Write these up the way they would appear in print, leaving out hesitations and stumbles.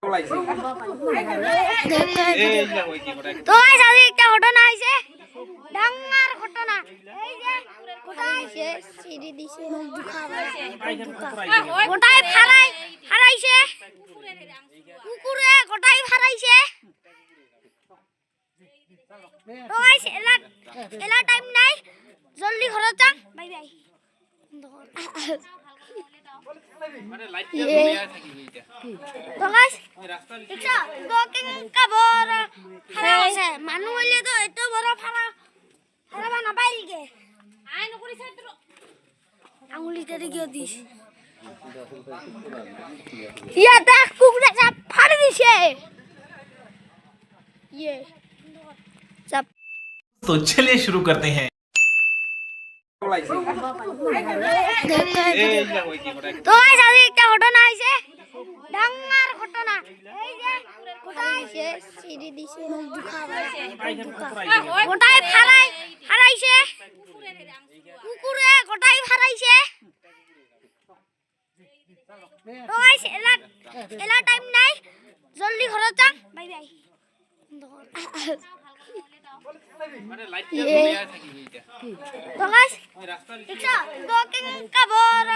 তো আজি একটা ঘটনা হয়েছে, ডাঙর ঘটনা। এই যে কোথায় সিঁড়ি দিছে, গোটাই হারাইছে, কুকুরে গোটাই হারাইছে। তো গাইস এলা টাইম নাই, জলদি ঘরে যান। Bye bye. তো গাইস দেখছো বকিং কাবর হারা আছে, মানুহ হইলে তো এত বড় হারাবা নাপাইলকে। আই নকরিছে তো আঙুলিটারে গিয়ে দিস। ইয়াতে কুকুরে চাপ ফাড়ি দিছে। ये চাপ। तो चलिए शुरू करते हैं। তো গাইস আজি একটা ঘটনা হইছে, ডাঙর ঘটনা। এই যে কোথায় সিঁড়ি দিছে, গোটাই হারাইছে, কুকুরে গোটাই হারাইছে। তো গাইস এলা টাইম নাই, জলদি ঘরে যান। Bye bye. তো গাইস দেখছো বকিং কাবর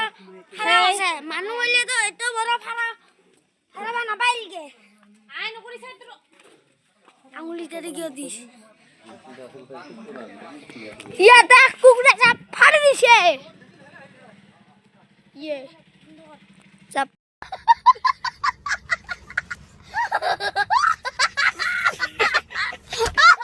হারা আছে, মানুহ হইলে তো এত বড় হারাবা নাপাইলকে। আই নকরিছে তো আঙুলিটারে গিয়ে দিস। ইয়াতে কুকুরে চাপ ফাড়ি দিছে। ये চাপ।